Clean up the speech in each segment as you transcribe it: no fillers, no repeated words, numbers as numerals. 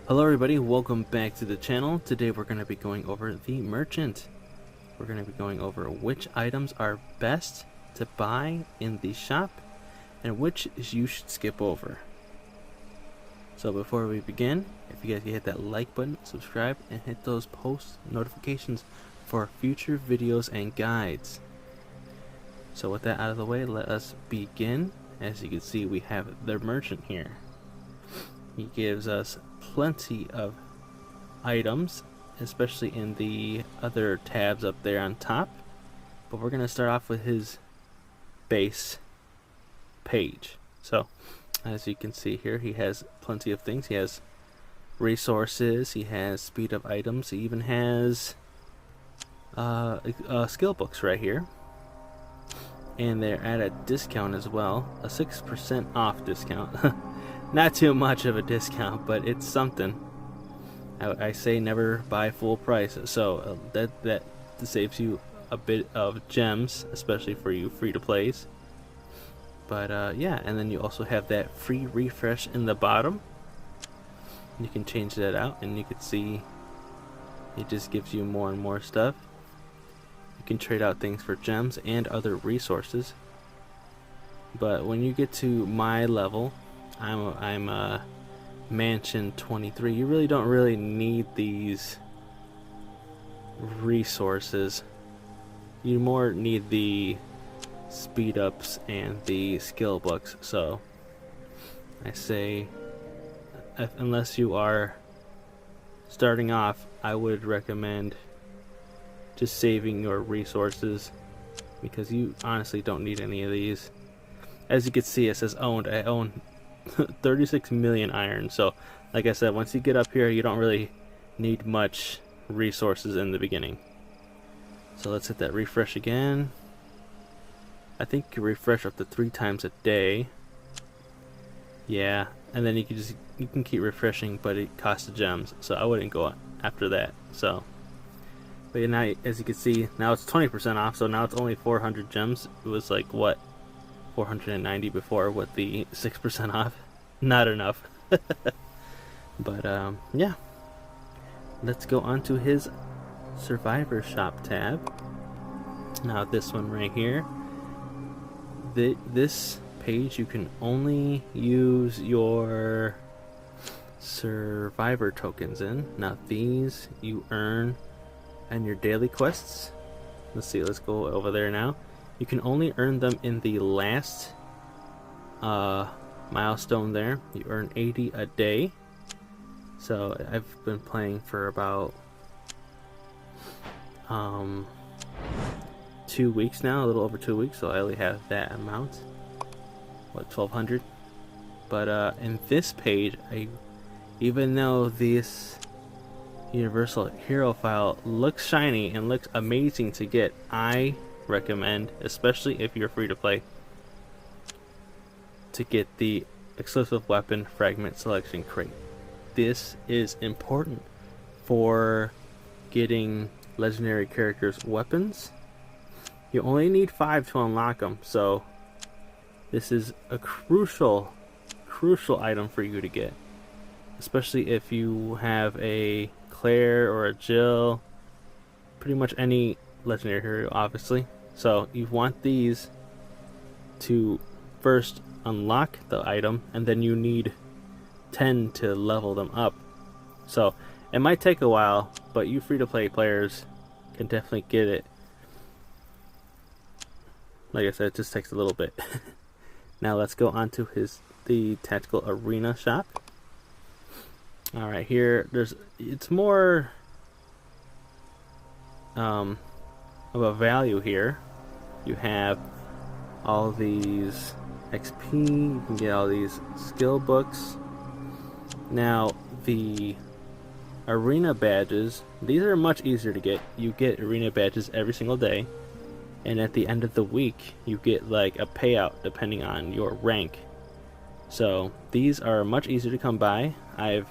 Hello everybody, welcome back to the channel. Today we're going to be going over the merchant. We're going to be going over which items are best to buy in the shop and which you should skip over. So before we begin, if you guys can hit that like button, subscribe, and hit those post notifications for future videos and guides. So with that out of the way, let us begin. As you can see, we have the merchant here. He gives us plenty of items, especially in the other tabs up there on top. But we're going to start off with his base page. So, as you can see here, he has plenty of things. He has resources, he has speed up items, he even has skill books right here. And they're at a discount as well, a 6% off discount. Not too much of a discount, but it's something. I say never buy full price, so that saves you a bit of gems, especially for you free-to-plays. But yeah, and then you also have that free refresh in the bottom. You can change that out, and you can see it just gives you more and more stuff. You can trade out things for gems and other resources. But when you get to my level, I'm Mansion 23. You really don't need these resources. You more need the speed ups and the skill books. So I say, unless you are starting off, I would recommend just saving your resources, because you honestly don't need any of these. As you can see, it says owned. I own 36 million iron. So like I said, once you get up here, you don't really need much resources in the beginning. So let's hit that refresh again. I think you refresh up to 3 times a day. Yeah, and then you can keep refreshing, but it costs gems, so I wouldn't go after that. So but now, as you can see, now it's 20% off, so now it's only 400 gems. It was like, what, 490 before with the 6% off. Not enough. But yeah, let's go on to his survivor shop tab. Now this one right here, this page, you can only use your survivor tokens in. Now these you earn and your daily quests. Let's see, let's go over there now. You can only earn them in the last milestone there. You earn 80 a day. So I've been playing for about 2 weeks now, a little over 2 weeks, so I only have that amount. What, 1200? But in this page, even though this Universal Hero file looks shiny and looks amazing to get, I recommend, especially if you're free to play, to get the exclusive weapon fragment selection crate. This is important for getting legendary characters' weapons. You only need 5 to unlock them, so this is a crucial item for you to get, especially if you have a Claire or a Jill, pretty much any legendary hero, obviously. So you want these to first unlock the item, and then you need 10 to level them up. So it might take a while, but you free-to-play players can definitely get it. Like I said, it just takes a little bit. Now let's go on to the tactical arena shop. All right, here it's more of a value here. You have all these XP, you can get all these skill books. Now the arena badges, these are much easier to get. You get arena badges every single day, and at the end of the week you get like a payout depending on your rank. So these are much easier to come by. I've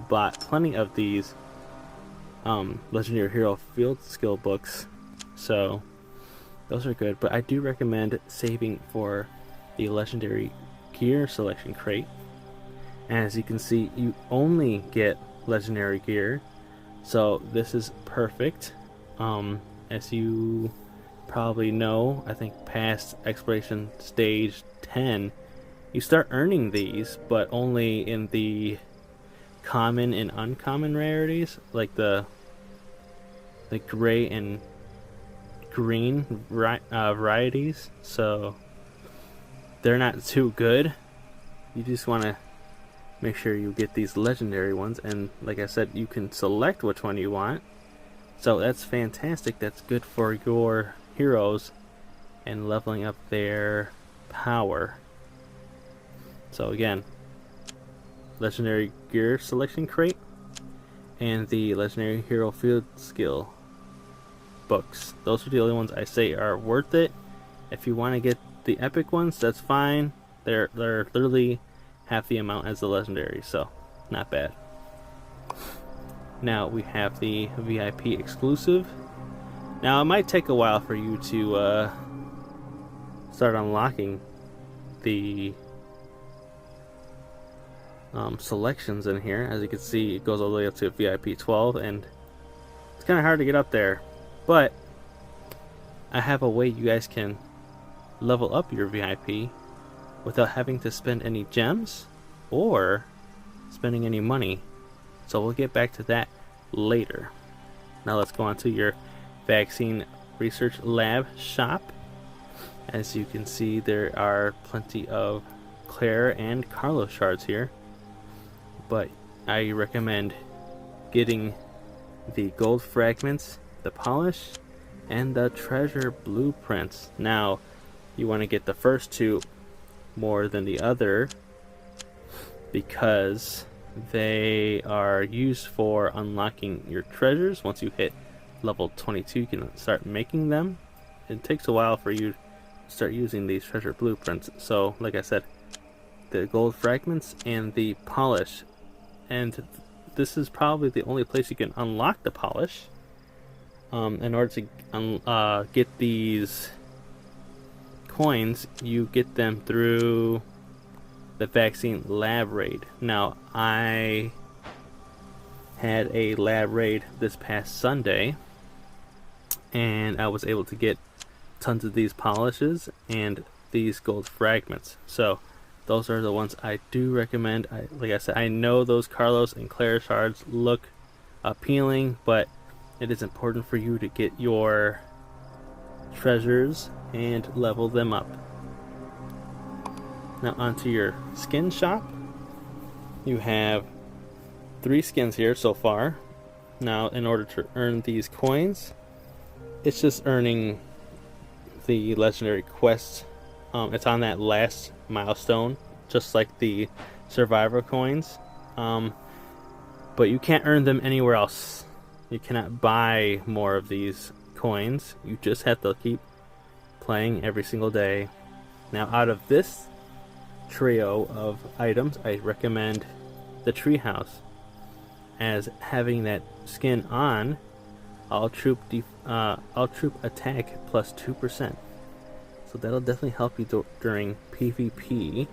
bought plenty of these legendary hero field skill books, so those are good. But I do recommend saving for the legendary gear selection crate. And as you can see, you only get legendary gear. So this is perfect. As you probably know, I think past exploration stage 10, you start earning these, but only in the common and uncommon rarities, like the gray and green varieties. So they're not too good. You just want to make sure you get these legendary ones, and like I said, you can select which one you want. So that's fantastic. That's good for your heroes and leveling up their power. So again, legendary gear selection crate and the legendary hero field skill books. Those are the only ones I say are worth it. If you want to get the epic ones, that's fine. They're literally half the amount as the legendary, so not bad. Now we have the VIP exclusive. Now it might take a while for you to start unlocking the selections in here. As you can see, it goes all the way up to VIP 12, and it's kind of hard to get up there, but I have a way you guys can level up your VIP without having to spend any gems or spending any money. So we'll get back to that later. Now let's go on to your vaccine research lab shop. As you can see, there are plenty of Claire and Carlos shards here, but I recommend getting the gold fragments, the polish, and the treasure blueprints. Now you want to get the first two more than the other because they are used for unlocking your treasures. Once you hit level 22, you can start making them. It takes a while for you to start using these treasure blueprints. So like I said, the gold fragments and the polish, and this is probably the only place you can unlock the polish. In order to get these coins, you get them through the vaccine lab raid. Now I had a lab raid this past Sunday, and I was able to get tons of these polishes and these gold fragments. So those are the ones I do recommend. Like I said, I know those Carlos and Claire shards look appealing, but it is important for you to get your treasures and level them up. Now onto your skin shop. You have 3 skins here so far. Now in order to earn these coins, it's just earning the legendary quest. It's on that last milestone, just like the survivor coins, but you can't earn them anywhere else. You cannot buy more of these coins. You just have to keep playing every single day. Now out of this trio of items, I recommend the treehouse, as having that skin on, all troop attack plus 2%. So that'll definitely help you during PvP.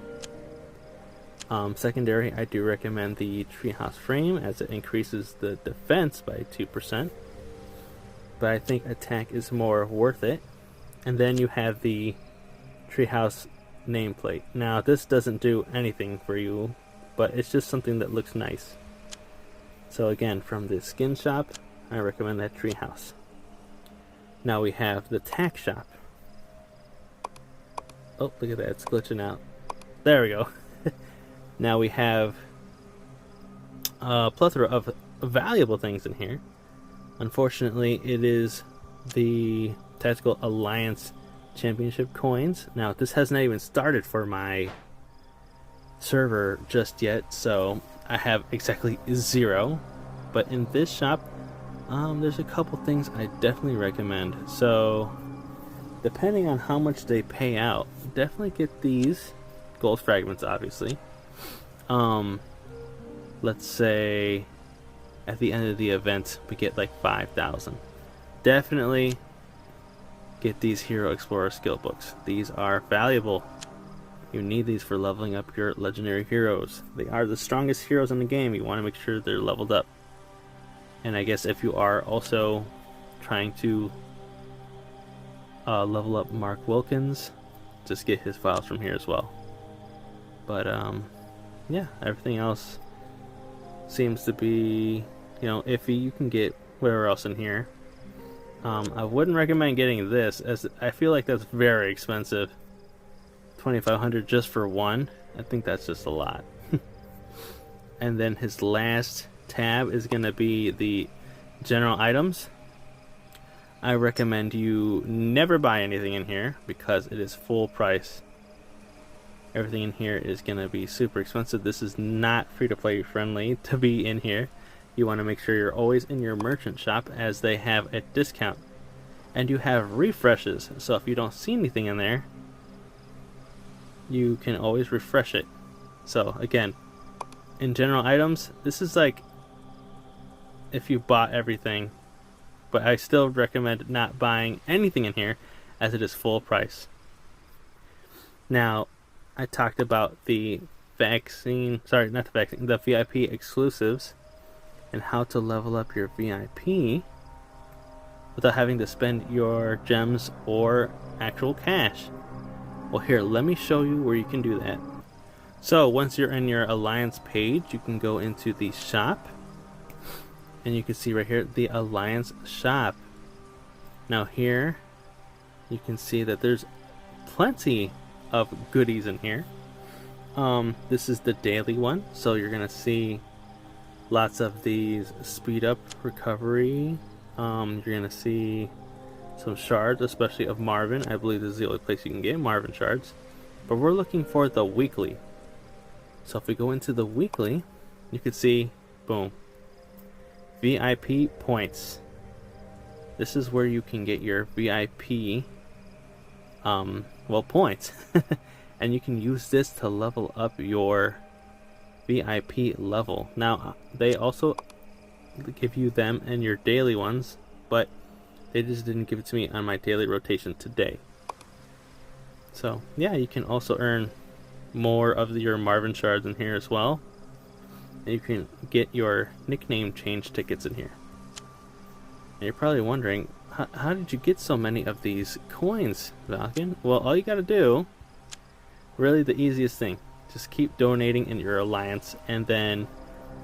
Secondary, I do recommend the treehouse frame, as it increases the defense by 2%. But I think attack is more worth it. And then you have the treehouse nameplate. Now this doesn't do anything for you, but it's just something that looks nice. So again, from the skin shop, I recommend that treehouse. Now we have the tack shop. Oh, look at that, it's glitching out. There we go. Now we have a plethora of valuable things in here. Unfortunately, it is the Tactical Alliance Championship coins. Now, this has not even started for my server just yet, so I have exactly 0. But in this shop, there's a couple things I definitely recommend. So, depending on how much they pay out, definitely get these gold fragments, obviously. Let's say at the end of the event we get like 5,000. Definitely get these Hero Explorer skill books. These are valuable You need these for leveling up your legendary heroes. They are the strongest heroes in the game. You want to make sure they're leveled up. And I guess if you are also trying to level up Mark Wilkins, just get his files from here as well. But yeah, everything else seems to be, you know, iffy. You can get whatever else in here. I wouldn't recommend getting this, as I feel like that's very expensive. 2,500 just for one. I think that's just a lot. And then his last tab is going to be the general items. I recommend you never buy anything in here because it is full price. Everything in here is going to be super expensive. This is not free-to-play friendly to be in here. You want to make sure you're always in your merchant shop, as they have a discount. And you have refreshes, so if you don't see anything in there, you can always refresh it. So again, in general items, this is like if you bought everything, but I still recommend not buying anything in here as it is full price. Now, I talked about the the VIP exclusives and how to level up your VIP without having to spend your gems or actual cash. Well, here, let me show you where you can do that. So once you're in your Alliance page, you can go into the shop, and you can see right here the Alliance shop. Now here you can see that there's plenty of goodies in here. This is the daily one, so you're gonna see lots of these speed up recovery. You're gonna see some shards, especially of Marvin. I believe this is the only place you can get Marvin shards, but we're looking for the weekly. So if we go into the weekly, you can see, boom, VIP points. This is where you can get your VIP points. And you can use this to level up your VIP level. Now, they also give you them in your daily ones, but they just didn't give it to me on my daily rotation today. So yeah, you can also earn more of your Marvin shards in here as well. And you can get your nickname change tickets in here. And you're probably wondering, how did you get so many of these coins, Falcon? Well, all you gotta do, really the easiest thing, just keep donating in your Alliance and then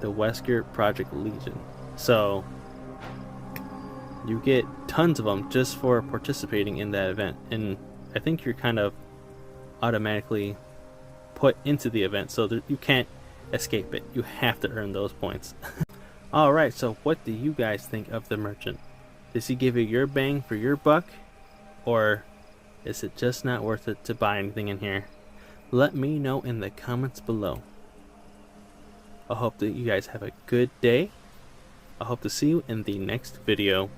the Wesker Project Legion. So you get tons of them just for participating in that event, and I think you're kind of automatically put into the event, so that you can't escape it. You have to earn those points. Alright, so what do you guys think of the merchant? Does he give you your bang for your buck, or is it just not worth it to buy anything in here? Let me know in the comments below. I hope that you guys have a good day. I hope to see you in the next video.